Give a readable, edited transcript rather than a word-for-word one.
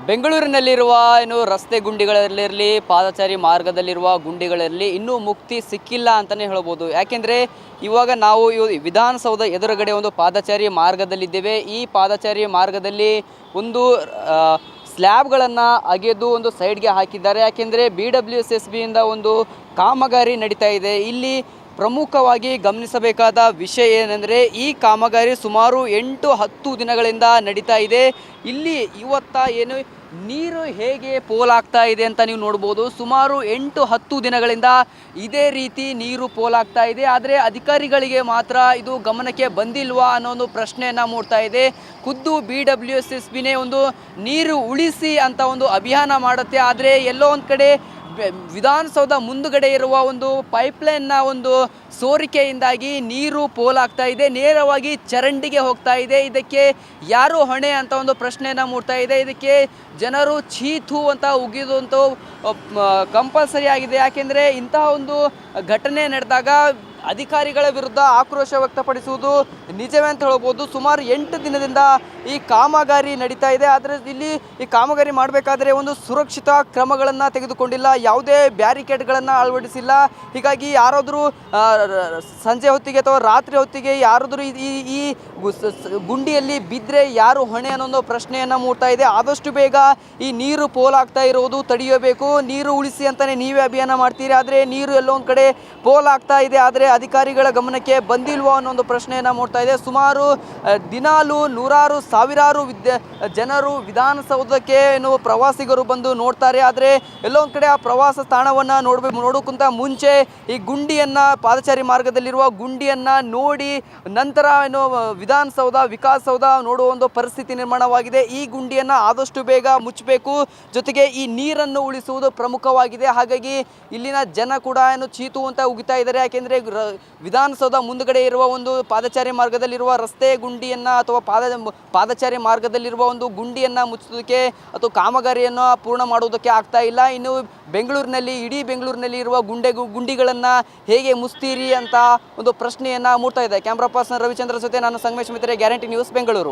ಬೆಂಗಳೂರಿನಲ್ಲಿರುವ ರಸ್ತೆ ಗುಂಡಿಗಳಲ್ಲಿರಲಿ ಪಾದಚಾರಿ ಮಾರ್ಗದಲ್ಲಿರುವ ಗುಂಡಿಗಳಲ್ಲಿ ಇನ್ನೂ ಮುಕ್ತಿ ಸಿಕ್ಕಿಲ್ಲ ಅಂತಲೇ ಹೇಳ್ಬೋದು. ಯಾಕೆಂದರೆ ಇವಾಗ ನಾವು ವಿಧಾನಸೌಧ ಎದುರುಗಡೆ ಒಂದು ಪಾದಚಾರಿ ಮಾರ್ಗದಲ್ಲಿದ್ದೇವೆ. ಈ ಪಾದಚಾರಿ ಮಾರ್ಗದಲ್ಲಿ ಒಂದು ಸ್ಲ್ಯಾಬ್ಗಳನ್ನು ಅಗೆದು ಒಂದು ಸೈಡ್ಗೆ ಹಾಕಿದ್ದಾರೆ. ಯಾಕೆಂದರೆ BWSSBಯಿಂದ ಒಂದು ಕಾಮಗಾರಿ ನಡೀತಾ ಇದೆ. ಇಲ್ಲಿ ಪ್ರಮುಖವಾಗಿ ಗಮನಿಸಬೇಕಾದ ವಿಷಯ ಏನೆಂದರೆ ಈ ಕಾಮಗಾರಿ ಸುಮಾರು 8-10 ದಿನಗಳಿಂದ ನಡೀತಾ ಇದೆ. ಇಲ್ಲಿ ಏನು ನೀರು ಹೇಗೆ ಪೋಲಾಗ್ತಾ ಇದೆ ಅಂತ ನೀವು ನೋಡ್ಬೋದು. ಸುಮಾರು 8-10 ದಿನಗಳಿಂದ ಇದೇ ರೀತಿ ನೀರು ಪೋಲಾಗ್ತಾ ಇದೆ. ಆದರೆ ಅಧಿಕಾರಿಗಳಿಗೆ ಮಾತ್ರ ಇದು ಗಮನಕ್ಕೆ ಬಂದಿಲ್ವಾ ಅನ್ನೋ ಒಂದು ಪ್ರಶ್ನೆಯನ್ನು ಮೂಡ್ತಾ ಇದೆ. ಖುದ್ದು BWSSBನೇ ಒಂದು ನೀರು ಉಳಿಸಿ ಅಂತ ಒಂದು ಅಭಿಯಾನ ಮಾಡುತ್ತೆ. ಆದರೆ ಎಲ್ಲೋ ಒಂದು ಕಡೆ ವಿಧಾನಸೌಧ ಮುಂದುಗಡೆ ಇರುವ ಒಂದು ಪೈಪ್ಲೈನ್ನ ಒಂದು ಸೋರಿಕೆಯಿಂದಾಗಿ ನೀರು ಪೋಲಾಗ್ತಾ ಇದೆ, ನೇರವಾಗಿ ಚರಂಡಿಗೆ ಹೋಗ್ತಾ ಇದೆ. ಇದಕ್ಕೆ ಯಾರು ಹೊಣೆ ಅಂತ ಒಂದು ಪ್ರಶ್ನೆಯನ್ನು ಮೂಡ್ತಾ ಇದೆ. ಇದಕ್ಕೆ ಜನರು ಚೀತು ಅಂತ ಉಗಿದಂತೂ ಕಂಪಲ್ಸರಿ ಆಗಿದೆ. ಯಾಕೆಂದರೆ ಇಂತಹ ಒಂದು ಘಟನೆ ನಡೆದಾಗ ಅಧಿಕಾರಿಗಳ ವಿರುದ್ಧ ಆಕ್ರೋಶ ವ್ಯಕ್ತಪಡಿಸುವುದು ನಿಜವೇ ಅಂತ ಹೇಳ್ಬೋದು. ಸುಮಾರು 8 ದಿನದಿಂದ ಈ ಕಾಮಗಾರಿ ನಡೀತಾ ಇದೆ. ಆದರೆ ಇಲ್ಲಿ ಈ ಕಾಮಗಾರಿ ಮಾಡಬೇಕಾದ್ರೆ ಒಂದು ಸುರಕ್ಷಿತ ಕ್ರಮಗಳನ್ನು ತೆಗೆದುಕೊಂಡಿಲ್ಲ, ಯಾವುದೇ ಬ್ಯಾರಿಕೇಡ್ಗಳನ್ನು ಅಳವಡಿಸಿಲ್ಲ. ಹೀಗಾಗಿ ಯಾರಾದರೂ ಸಂಜೆ ಹೊತ್ತಿಗೆ ಅಥವಾ ರಾತ್ರಿ ಹೊತ್ತಿಗೆ ಯಾರಾದರೂ ಈ ಗುಂಡಿಯಲ್ಲಿ ಬಿದ್ದರೆ ಯಾರು ಹೊಣೆ ಅನ್ನೋ ಪ್ರಶ್ನೆಯನ್ನು ಮೂಡ್ತಾ ಇದೆ. ಆದಷ್ಟು ಬೇಗ ಈ ನೀರು ಪೋಲಾಗ್ತಾ ಇರೋದು ತಡೆಯಬೇಕು. ನೀರು ಉಳಿಸಿ ಅಂತಲೇ ನೀವೇ ಅಭಿಯಾನ ಮಾಡ್ತೀರಿ, ಆದರೆ ನೀರು ಎಲ್ಲೋ ಒಂದು ಕಡೆ ಪೋಲಾಗ್ತಾ ಇದೆ. ಆದರೆ ಅಧಿಕಾರಿಗಳ ಗಮನಕ್ಕೆ ಬಂದಿಲ್ವೋ ಅನ್ನೋ ಒಂದು ಪ್ರಶ್ನೆಯನ್ನು ಮೂಡ್ತಾ ಇದೆ. ಸುಮಾರು ದಿನಾಲು ನೂರಾರು ಸಾವಿರಾರು ಜನರು ವಿಧಾನಸೌಧಕ್ಕೆ ಪ್ರವಾಸಿಗರು ಬಂದು ನೋಡ್ತಾರೆ. ಆದರೆ ಎಲ್ಲೋ ಒಂದು ಕಡೆ ಆ ಪ್ರವಾಸ ತಾಣವನ್ನು ನೋಡೋಕ್ಕಿಂತ ಮುಂಚೆ ಈ ಗುಂಡಿಯನ್ನು, ಪಾದಚಾರಿ ಮಾರ್ಗದಲ್ಲಿರುವ ಗುಂಡಿಯನ್ನು ನೋಡಿ ನಂತರ ವಿಧಾನಸೌಧ, ವಿಕಾಸಸೌಧ ನೋಡುವ ಒಂದು ಪರಿಸ್ಥಿತಿ ನಿರ್ಮಾಣವಾಗಿದೆ. ಈ ಗುಂಡಿಯನ್ನು ಆದಷ್ಟು ಬೇಗ ಮುಚ್ಚಬೇಕು, ಜೊತೆಗೆ ಈ ನೀರನ್ನು ಉಳಿಸುವುದು ಪ್ರಮುಖವಾಗಿದೆ. ಹಾಗಾಗಿ ಇಲ್ಲಿನ ಜನ ಕೂಡ ಚೀತು ಅಂತ ಉಗಿತಾ ಇದ್ದಾರೆ. ಯಾಕೆಂದರೆ ವಿಧಾನಸೌಧ ಮುಂದುಗಡೆ ಇರುವ ಒಂದು ಪಾದಚಾರಿ ಮಾರ್ಗದಲ್ಲಿರುವ ರಸ್ತೆ ಗುಂಡಿಯನ್ನು ಅಥವಾ ಪಾದಚಾರಿ ಮಾರ್ಗದಲ್ಲಿರುವ ಒಂದು ಗುಂಡಿಯನ್ನು ಮುಚ್ಚೋದಕ್ಕೆ ಅಥವಾ ಕಾಮಗಾರಿಯನ್ನು ಪೂರ್ಣ ಮಾಡುವುದಕ್ಕೆ ಆಗ್ತಾ ಇಲ್ಲ. ಇನ್ನು ಇಡೀ ಬೆಂಗಳೂರಿನಲ್ಲಿ ಇರುವ ಗುಂಡಿಗಳನ್ನು ಹೇಗೆ ಮುಚ್ತೀರಿ ಅಂತ ಒಂದು ಪ್ರಶ್ನೆಯನ್ನು ಮೂಡ್ತಾ ಇದೆ. ಕ್ಯಾಮ್ರಾ ಪರ್ಸನ್ ರವಿಚಂದ್ರ ಜೊತೆ ನಾನು ಸಂಗಮೇಶ್ ಮಿತ್ರೆ, ಗ್ಯಾರಂಟಿ ನ್ಯೂಸ್, ಬೆಂಗಳೂರು.